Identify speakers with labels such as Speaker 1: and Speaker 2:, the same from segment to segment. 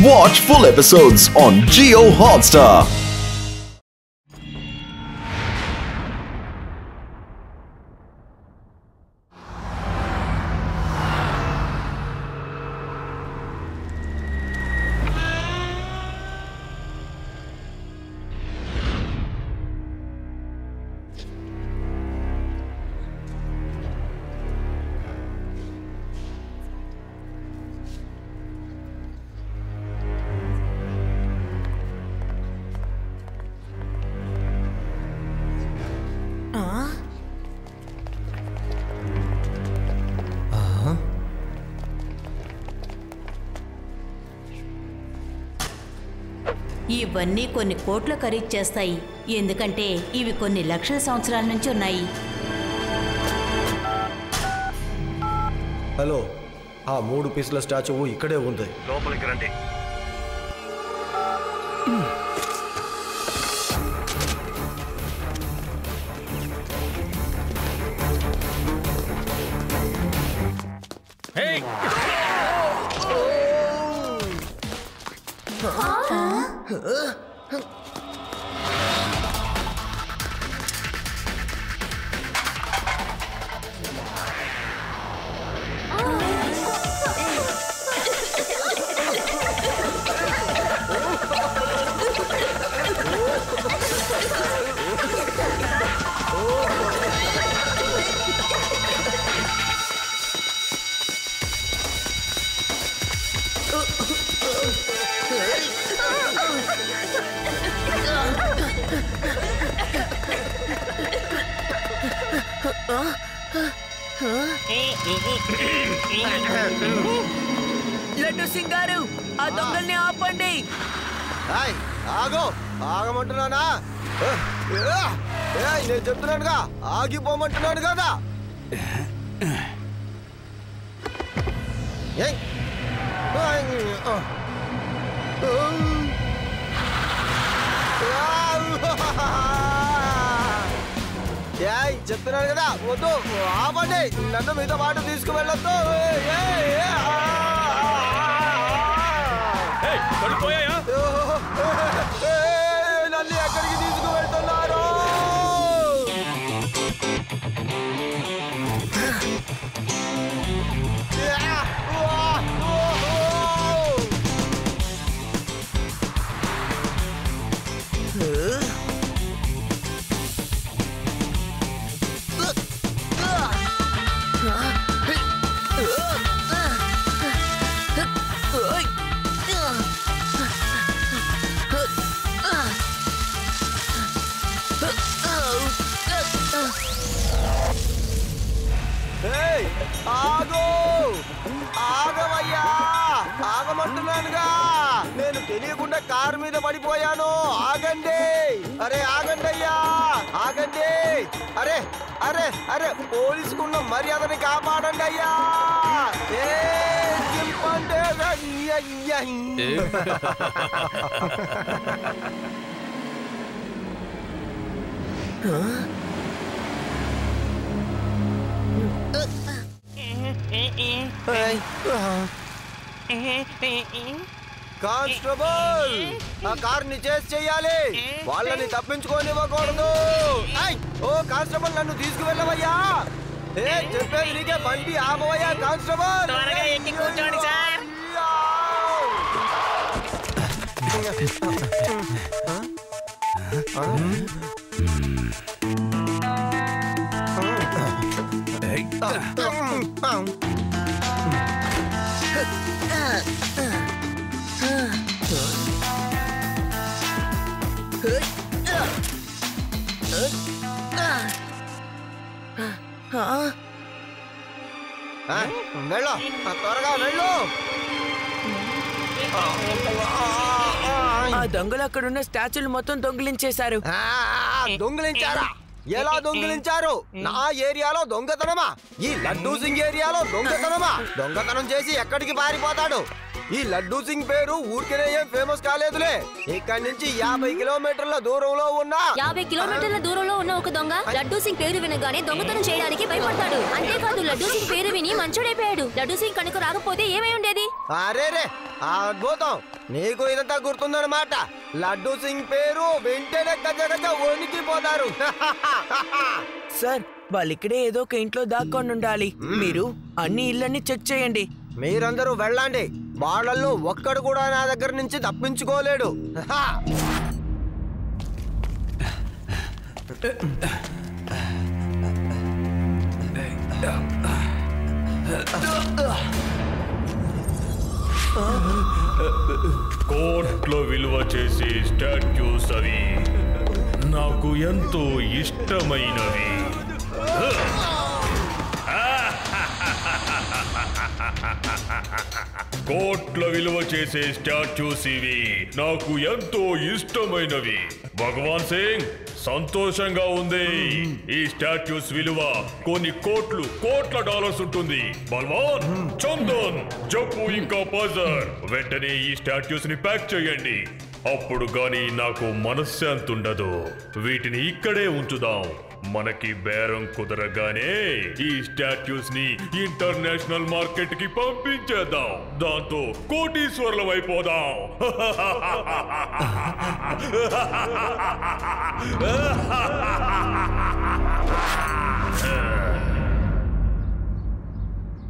Speaker 1: Watch full episodes on Jio Hotstar.
Speaker 2: ఇవన్నీ కొన్ని కోట్ల ఖరీదు చేస్తాయి, ఎందుకంటే ఇవి కొన్ని లక్షల సంవత్సరాల నుంచి ఉన్నాయి.
Speaker 3: హలో, ఆ 3 పీసుల స్టాచ్యూ ఇక్కడే ఉంది, లోపలికి రండి.
Speaker 4: లడ్డు సింగారు, ఆ దొంగల్ని ఆపండి.
Speaker 3: ఆగో, ఆగమంటున్నానా? నేను చెప్తున్నానుగా, ఆగిపోమంటున్నాను కదా. చెప్తున్నాను కదా, వద్దు, ఆపండి, నన్ను మీతో పాటు తీసుకువెళ్ళొద్దు. నన్ను ఎక్కడికి తీసుకువెళ్తున్నారు? ఆగో, ఆగవయ్యా, ఆగమంటున్నానుగా. నేను తెలియకుండా కారు మీద పడిపోయాను. ఆగండి, అరే ఆగండి అయ్యా, ఆగండి. అరే అరే అరే, పోలీసుకున్న మర్యాదని కాపాడండి అయ్యా. కానిస్టేబుల్, ఆ కార్ని చేసి చెయ్యాలి, వాళ్ళని తప్పించుకోనివ్వకూడదు. ఓ కానిస్టేబుల్, నన్ను తీసుకువెళ్ళవయ్యా. చెప్పేది నీకే, బండి ఆపవయ్యా కానిస్టేబుల్.
Speaker 4: కూర్చోండి సార్.
Speaker 3: వెళ్ళు, త్వరగా వెళ్ళు.
Speaker 4: ఆ దొంగలు అక్కడున్న స్టాచ్యూలు మొత్తం దొంగిలించేశారు.
Speaker 3: దొంగిలించారా? ఎలా దొంగిలించారు? నా ఏరియాలో దొంగతనమా? ఈ లడ్డూ సింగ్ ఏరియాలో దొంగతనమా? దొంగతనం చేసి ఎక్కడికి పారిపోతాడు? ఈ లడ్డూ సింగ్ పేరు ఊరికేనే ఏం ఫేమస్ కాలేదులే. ఇక్కడి నుంచి 50 కిలోమీటర్ల దూరంలో ఉన్న
Speaker 5: 50 కిలోమీటర్ల దూరంలో ఉన్న ఒక దొంగ లడ్డూ సింగ్ పేరు వినగానే దొంగతనం చేయడానికి భయపడతాడు. అంతేకాదు లడ్డూ సింగ్ పేరు విని మంచోడైపోయాడు. లడ్డూ సింగ్ కనుక రాకపోతే ఏమై ఉండేది?
Speaker 3: అరే రే అద్భుతం, నీకు ఇదంతా గుర్తుందన్నమాట. లడ్డూ సింగ్ పేరు వింటేనే గజ గజ వణికిపోతారు.
Speaker 4: సార్ వాళ్ళు ఇక్కడే ఏదో ఒక ఇంట్లో దాక్కొని ఉండాలి. మీరు అన్ని ఇళ్ళని చెక్ చేయండి.
Speaker 3: మీరందరూ వెళ్ళండి, వాళ్ళల్లో ఒక్కడు కూడా నా దగ్గర నుంచి తప్పించుకోలేడు.
Speaker 6: కోర్టులో విలువ చేసే స్టాట్యూస్ అవి నాకు ఎంతో ఇష్టమైనవి. కోట్ల విలువ చేసే స్టాట్యూస్ ఇవి నాకు ఎంతో ఇష్టమైనవి. భగవాన్ సింగ్ సంతోషంగా ఉంది. ఈ స్టాట్యూస్ విలువ కొన్ని కోట్ల డాలర్స్ ఉంటుంది. బల్వాన్, చందన్, జప్పు ఇంకా పజర్ వెంటనే ఈ స్టాట్యూస్ ని ప్యాక్ చేయండి. అప్పుడు గాని నాకు మనశ్శాంతి ఉండదు. వీటిని ఇక్కడే ఉంచుదాం. మనకి బేరం కుదరగానే ఈ స్టాట్యూస్ ని ఇంటర్నేషనల్ మార్కెట్ కి పంపించేద్దాం. దాంతో కోటీశ్వర్లం అయిపోదాం.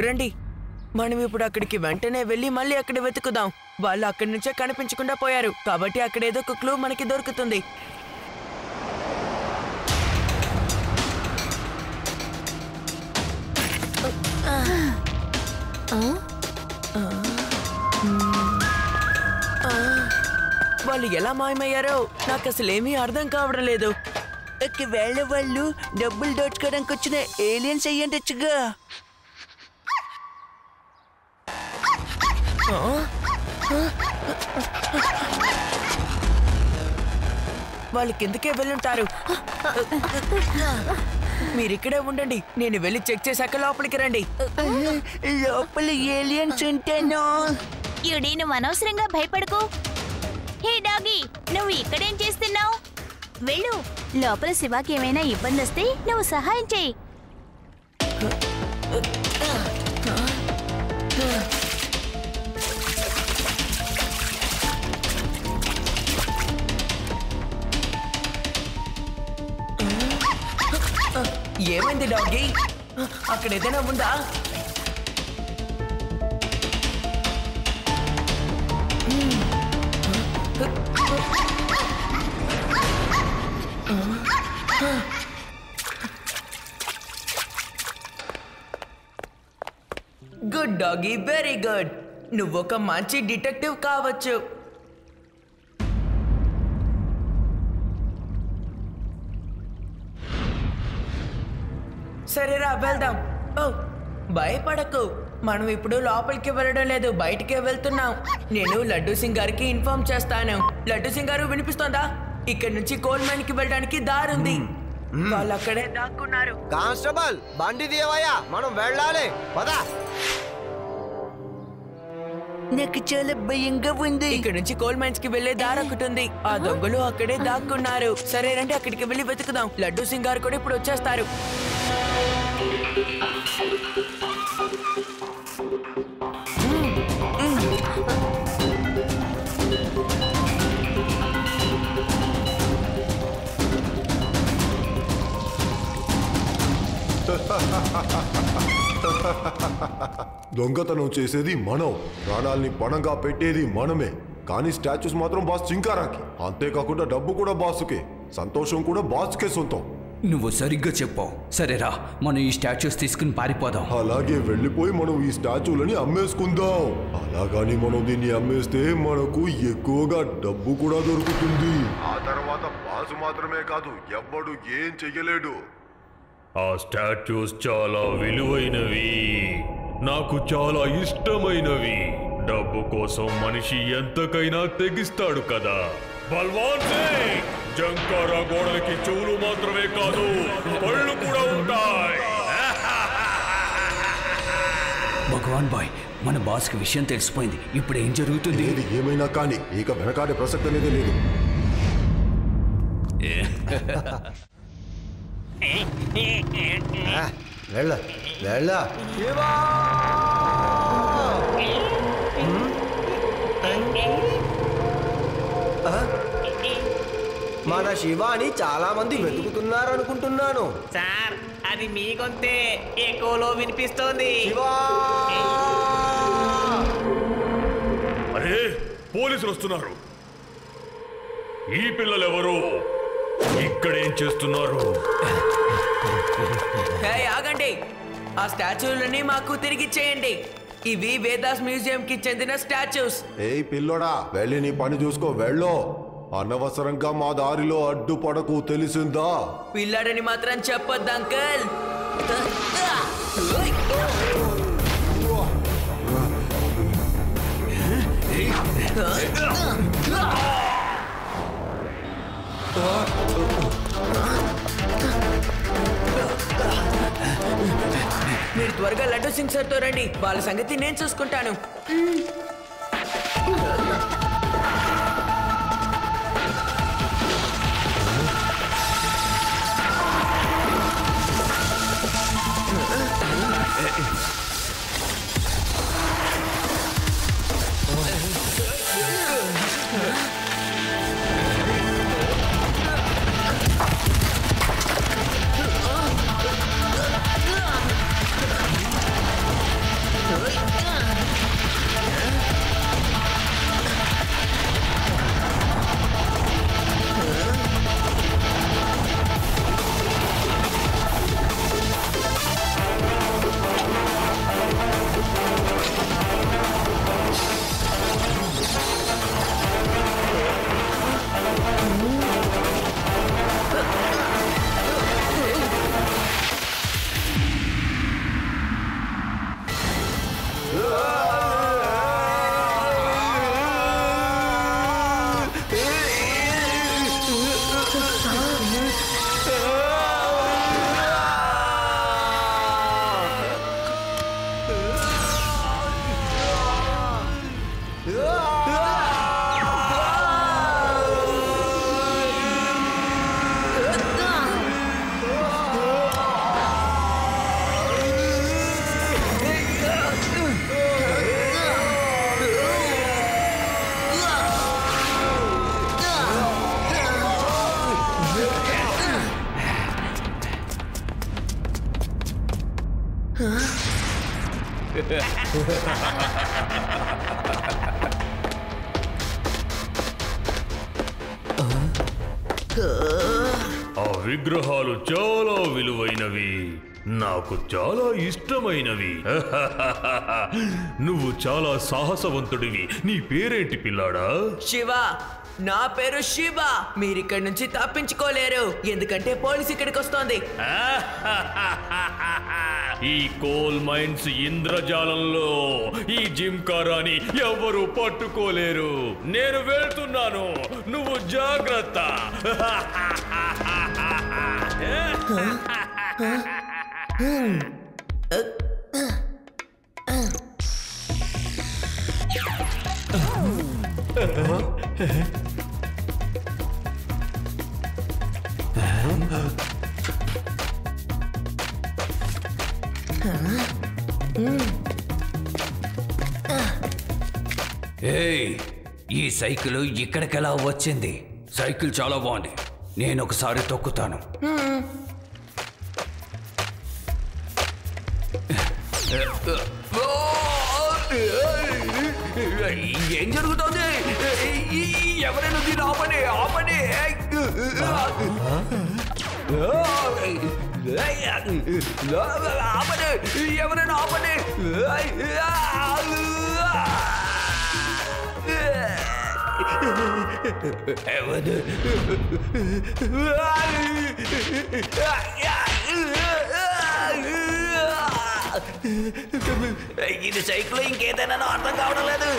Speaker 4: రండి, మనం ఇప్పుడు అక్కడికి వెంటనే వెళ్ళి మళ్ళీ అక్కడ వెతుకుదాం. వాళ్ళు అక్కడి నుంచే కనిపించకుండా పోయారు కాబట్టి అక్కడ ఏదో ఒక క్లూ మనకి దొరుకుతుంది. వాళ్ళు ఎలా మాయమయ్యారో నాకు అసలు ఏమీ అర్థం కావడం లేదు.
Speaker 7: ఒకవేళ వాళ్ళు డబ్బులు దోచుకోవడానికి వచ్చిన ఏలియన్స్ అయ్యండొచ్చుగా.
Speaker 4: వాళ్ళు కిందకే వెళ్ళుంటారు. మీరిక్కడే ఉండండి, నేను వెళ్ళి చెక్ చేశాక లోపలికి రండి.
Speaker 7: లోపల ఏలియన్స్ ఉంటాను.
Speaker 5: యుడి, నువ్వు అనవసరంగా భయపడకు. హే డాగి, నువ్వు ఇక్కడేం చేస్తున్నావు? వెళ్ళు, లోపల శివాకి ఏమైనా ఇబ్బంది వస్తే నువ్వు సహాయం చేయి.
Speaker 4: ఏమైంది డాగి? అక్కడ ఏదైనా ఉందా? Good doggy, very good. నువ్వు ఒక మంచి డిటెక్టివ్ కావచ్చు. సరేరా, వెళ్దాం. ఓ, భయపడకు, మనం ఇప్పుడు లోపలికి వెళ్ళడం లేదు, బయటికే వెళ్తున్నాం. నేను లడ్డూ సింగ్ గారికి ఇన్ఫార్మ్ చేస్తాను. లడ్డూ సింగ్ గారు, వినిపిస్తోందా? ఇక్కడ నుంచి కోల్ మైన్ కి వెళ్ళడానికి దారుంది. వాళ్ళు అక్కడే దాక్కున్నారు.
Speaker 3: కానిస్టేబుల్, బండి తీయవయ్యా, మనం వెళ్ళాలి. పదా.
Speaker 7: నాకు చాలా భయంగా ఉంది.
Speaker 4: ఇక్కడ నుంచి కోల్ మైన్స్ కి వెళ్లే దారి ఒకటి ఉంది. ఆ దొంగలు అక్కడే దాక్కున్నారు. సరే రండి, అక్కడికి వెళ్ళి వెతుకుదాం. లడ్డూ సింగ్ గారు కూడా ఇప్పుడు వచ్చేస్తారు.
Speaker 8: దొంగతనం చేసేది మనం, ప్రాణాల్ని పణంగా పెట్టేది మనమే. కానీ స్టాచ్యూస్ మాత్రం బాస్ చింకారాకి. అంతేకాకుండా డబ్బు కూడా బాసుకే, సంతోషం కూడా బాస్కే సొంతం.
Speaker 9: నువ్వు సరిగ్గా చెప్పావు. సరేరా, మనం ఈ స్టాచ్యూస్ తీసుకుని పారిపోదాం.
Speaker 8: అలాగే వెళ్ళిపోయి మనం ఈ స్టాచ్యూలని అమ్మేసుకుందాం. అలాగని మనం దీన్ని అమ్మేస్తే మనకు ఎక్కువగా డబ్బు కూడా దొరుకుతుంది. ఆ తర్వాత బాసు మాత్రమే కాదు, ఎవ్వడు ఏం చెయ్యలేడు.
Speaker 6: ఆ స్టాట్యూస్ చాలా విలువైనవి, నాకు చాలా ఇష్టమైనవి. డబ్బు కోసం మనిషి ఎంతకైనా తెగిస్తాడు కదా. బల్వాన్ సింగ్, జంకారా గోడలకి చెవులు మాత్రమే కాదు, కళ్ళు కూడా ఉంటాయి.
Speaker 9: భగవాన్ బాయ్, మన బాస్కి విషయం తెలిసిపోయింది. ఇప్పుడు ఏం జరుగుతుంది?
Speaker 8: ఏది ఏమైనా కానీ ఇక వెనకాడే ప్రసక్తి అనేది లేదు.
Speaker 3: వెళ్ళ వెళ్ళ మన శివాని చాలా మంది వెతుకుతున్నారు అనుకుంటున్నాను.
Speaker 4: సార్ అది మీ గొంతే ఎక్కువలో వినిపిస్తోంది.
Speaker 6: అరే పోలీసులు వస్తున్నారు. ఈ పిల్లలు ఎవరు? ఇక్కడేం చేస్తున్నారు?
Speaker 4: ఆగండి, ఆ స్టాచ్యూలని మాకు తిరిగిచ్చేయండి. ఇవి వేదాస్ మ్యూజియం కి చెందిన స్టాచ్యూస్.
Speaker 8: ఏయ్ పిల్లోడా, వెళ్ళి నీ పని చూసుకో. వెళ్ళు. అనవసరంగా మా దారిలో అడ్డుపడకు, తెలిసిందా?
Speaker 4: పిల్లాడని మాత్రం చెప్పొద్దు అంకల్. మీరు త్వరగా లడ్డు సింగ్ సార్తో రండి. వాళ్ళ సంగతి నేను చూసుకుంటాను.
Speaker 6: ఆ విగ్రహాలు చాలా విలువైనవి, నాకు చాలా ఇష్టమైనవి. నువ్వు చాలా సాహసవంతుడివి. నీ పేరేంటి పిల్లాడా?
Speaker 4: శివ. నా పేరు శివ. మీరిక్కడి నుంచి తప్పించుకోలేరు, ఎందుకంటే పోలీస్ ఇక్కడికి వస్తోంది.
Speaker 6: ఈ కోల్ మైన్స్ ఇంద్రజాలంలో ఈ జిమ్కారాని ఎవరు పట్టుకోలేరు. నేను వెళ్తున్నాను, నువ్వు జాగ్రత్త.
Speaker 9: ఏయ్, ఈ సైకిల్ ఇక్కడికెలా వచ్చింది? సైకిల్ చాలా బాగుంది, నేను ఒకసారి తొక్కుతాను. ఏం జరుగుతుంది? ఎవరైనా దీన్ని ఆపండి, ఆపండి. ఆపండి, ఎవరైనా ఆపండి. ఇది సైకిల్ ఇంకేదైనా అర్థం కావడం లేదు.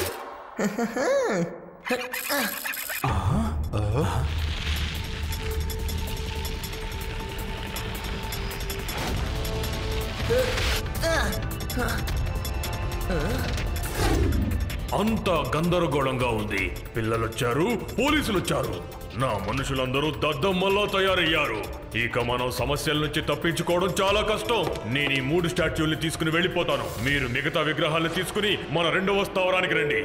Speaker 6: అంతా గందరగోళంగా ఉంది. పిల్లలొచ్చారు, పోలీసులొచ్చారు. నా మనుషులందరూ దద్దమ్మల్లా తయారయ్యారు. ఇక మనం సమస్యల నుంచి తప్పించుకోవడం చాలా కష్టం. నేను ఈ 3 స్టాచ్యూల్ని తీసుకుని వెళ్ళిపోతాను. మీరు మిగతా విగ్రహాలను తీసుకుని మన 2వ స్థావరానికి రండి.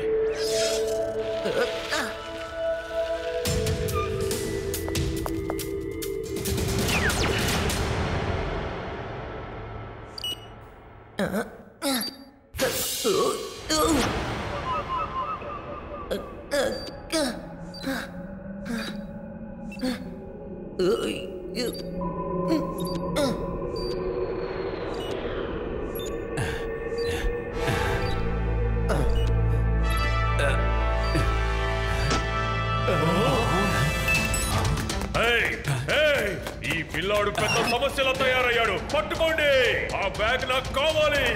Speaker 6: ఈ పిల్లాడు పెద్ద సమస్యలా తయారయ్యాడు. పట్టుకోండి, ఆ బ్యాగ్ నాకు కావాలి.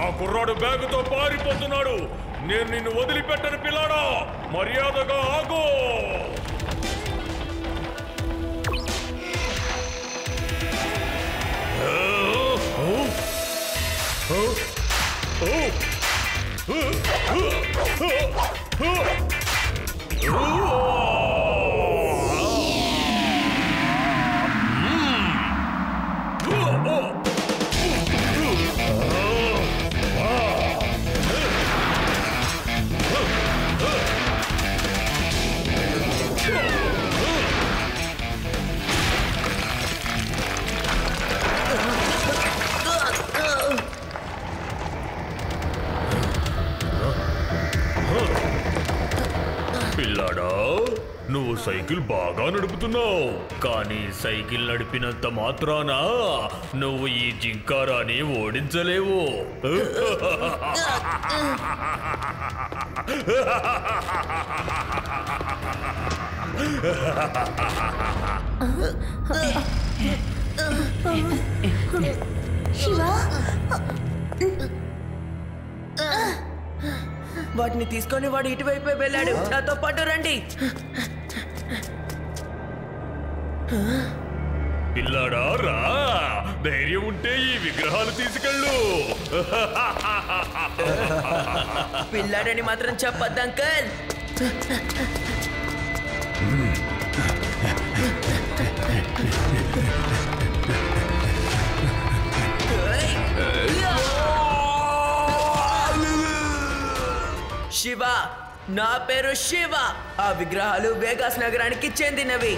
Speaker 6: ఆ కుర్రాడు బ్యాగుతో పారిపోతున్నాడు. నేను నిన్ను వదిలిపెట్టను పిల్లాడా, మర్యాదగా ఆగు. పిల్లాడా, నువ్వు సైకిల్ బాగా నడుపుతున్నావు. కానీ సైకిల్ నడిపినంత మాత్రాన నువ్వు ఈ జింకారాని ఓడించలేవు.
Speaker 5: శివా,
Speaker 4: వాటిని తీసుకొని వాడు ఇటువైపే వెళ్ళాడు. నాతో పాటు రండి.
Speaker 6: పిల్లాడా రా, ధైర్యం ఉంటే ఈ విగ్రహాలు తీసుకెళ్ళు.
Speaker 4: పిల్లాడని మాత్రం చెప్పొద్దు అంకల్. శివ, నా పేరు శివ. ఆ విగ్రహాలు వేగాస్ నగరానికి చెందినవి.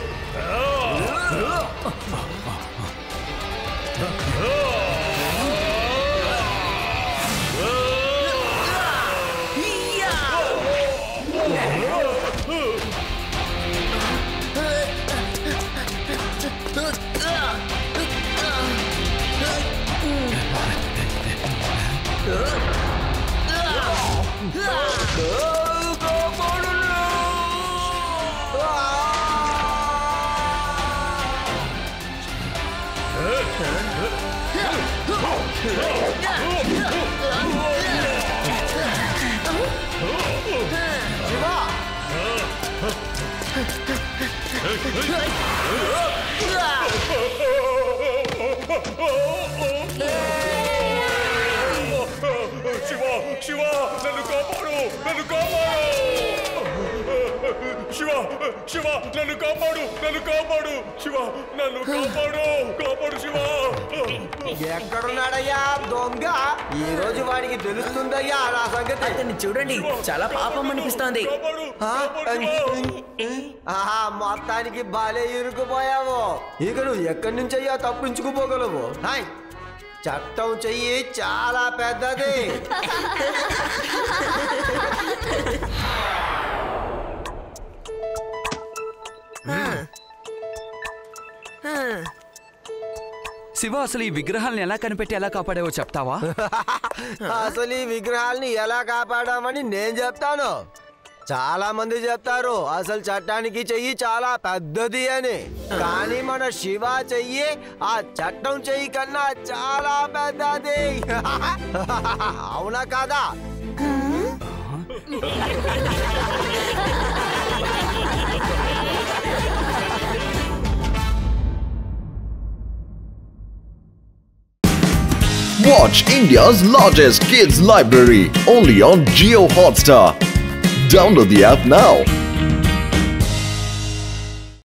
Speaker 6: శివ శివ నన్ను కాపాడు నన్ను కాపాడు శివ శివ నన్ను కాపాడు నన్ను కాపాడు శివ నన్ను కాపాడు కాపాడు శివ
Speaker 3: ఎక్కడున్నాడయ్యా దొంగ? ఈ రోజు వాడికి తెలుస్తుందయ్యా నా సంగతి.
Speaker 4: అతన్ని చూడండి, చాలా పాపం అనిపిస్తోంది.
Speaker 3: ఆహా, మొత్తానికి బాలే ఇరుకుపోయావు. ఇక నువ్వు ఎక్కడి నుంచి అయ్యా తప్పించుకుపోగలవు? హాయ్, చట్టం చెయ్యి చాలా పెద్దది.
Speaker 10: శివ, అసలు ఈ విగ్రహాలను ఎలా కనిపెట్టి ఎలా కాపాడావో చెప్తావా?
Speaker 3: అసలు ఈ విగ్రహాలని ఎలా కాపాడామని నేను చెప్తాను. చాలా మంది చెప్తారు అసలు చట్టానికి చెయ్యి చాలా పెద్దది అని, కానీ మన శివ చెయ్యి ఆ చట్టం చెయ్యి కన్నా చాలా పెద్దది. అవునా కాదా?
Speaker 1: Watch India's largest kids library only on Jio Hotstar. Download the app now.